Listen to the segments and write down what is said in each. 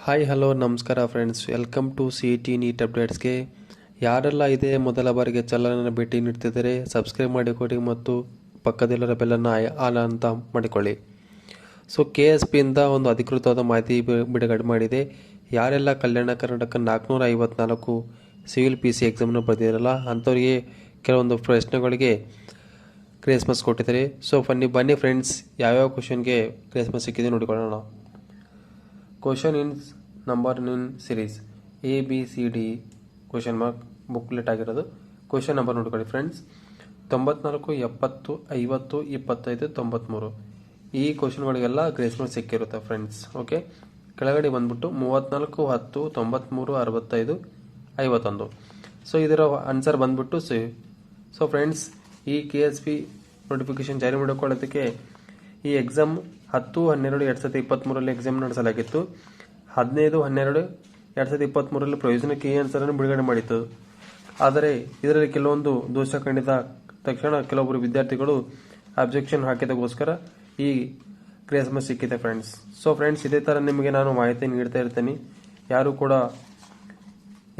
Hi hello ನಮಸ್ಕಾರ friends, welcome to C E T NEET ಅಪ್ಡೇಟ್ಸ್ಗೆ. ಯಾರೆಲ್ಲ ಇದೇ ಮೊದಲ ಬಾರಿಗೆ ಚಾನಲನ್ನು ಭೇಟಿ ನೀಡ್ತಿದ್ದಾರೆ ಸಬ್ಸ್ಕ್ರೈಬ್ ಮಾಡಿಕೊಳ್ಳಿ ಮತ್ತು ಪಕ್ಕದಲ್ಲಿರೋ ಬೆಲ್ಲನ್ನು ಆಲ್ ಅಂತ ಮಾಡಿಕೊಳ್ಳಿ. ಸೊ ಕೆ ಎಸ್ ಪಿಯಿಂದ ಒಂದು ಅಧಿಕೃತವಾದ ಮಾಹಿತಿ ಬಿಡುಗಡೆ ಮಾಡಿದೆ. ಯಾರೆಲ್ಲ Kalyana Karnataka 454 civil P C ಎಕ್ಸಾಮ್ನ ಬರೆದಿರಲ್ಲ ಅಂಥವ್ರಿಗೆ ಕೆಲವೊಂದು ಪ್ರಶ್ನೆಗಳಿಗೆ ಕ್ರಿಸ್ಮಸ್ ಕೊಟ್ಟಿದ್ದಾರೆ. ಸೊ ಬನ್ನಿ ಫ್ರೆಂಡ್ಸ್, ಯಾವ್ಯಾವ ಕ್ವಶನ್ಗೆ ಕ್ರಿಸ್ಮಸ್ ಸಿಕ್ಕಿದೆ ನೋಡಿಕೊಳ್ಳೋಣ. Question in number in series ABCD question mark booklet ಆಗಿರೋದು. ಕ್ವಶನ್ ನಂಬರ್ ನೋಡ್ಕೊಳ್ಳಿ ಫ್ರೆಂಡ್ಸ್. 94, 70, 50, 25, 93 ಈ ಕ್ವಶನ್ಗಳಿಗೆಲ್ಲ ಗ್ರೇಸ್ ಮಾರ್ಕ್ಸ್ ಸಿಕ್ಕಿರುತ್ತೆ ಫ್ರೆಂಡ್ಸ್. ಓಕೆ, ಕೆಳಗಡೆ ಬಂದ್ಬಿಟ್ಟು 34, 10, 93, 65, 51. ಸೊ ಇದರ ಆನ್ಸರ್ ಬಂದ್ಬಿಟ್ಟು ಸೊ ಫ್ರೆಂಡ್ಸ್, ಈ KSP ನೋಟಿಫಿಕೇಶನ್ ಜಾರಿ ಮಾಡಿಕೊಳ್ಳೋದಕ್ಕೆ ಈ ಎಕ್ಸಾಮ್ 10/12/2023 ಎಕ್ಸಾಮ್ ನಡೆಸಲಾಗಿತ್ತು. 15/12/2023 ಪ್ರಯೋಜನ ಕೀ ಆನ್ಸರನ್ನು ಬಿಡುಗಡೆ ಮಾಡಿತ್ತು. ಆದರೆ ಇದರಲ್ಲಿ ಕೆಲವೊಂದು ದೋಷ ಕಂಡಿದ ತಕ್ಷಣ ಕೆಲವೊಬ್ಬರು ವಿದ್ಯಾರ್ಥಿಗಳು ಅಬ್ಜೆಕ್ಷನ್ ಹಾಕಿದಕ್ಕೋಸ್ಕರ ಈ ಕ್ರಿಸ್ಮಸ್ ಸಿಕ್ಕಿದೆ ಫ್ರೆಂಡ್ಸ್. ಸೊ ಫ್ರೆಂಡ್ಸ್, ಇದೇ ಥರ ನಿಮಗೆ ನಾನು ಮಾಹಿತಿ ನೀಡ್ತಾ ಇರ್ತೀನಿ.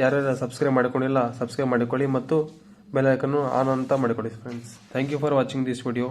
ಯಾರ್ಯಾರು ಸಬ್ಸ್ಕ್ರೈಬ್ ಮಾಡಿಕೊಂಡಿಲ್ಲ ಸಬ್ಸ್ಕ್ರೈಬ್ ಮಾಡಿಕೊಳ್ಳಿ ಮತ್ತು ಬೆಲ್ ಐಕನ್ನು ಆನ್ ಅಂತ ಮಾಡಿಕೊಳ್ಳಿ friends. Thank you for watching this video.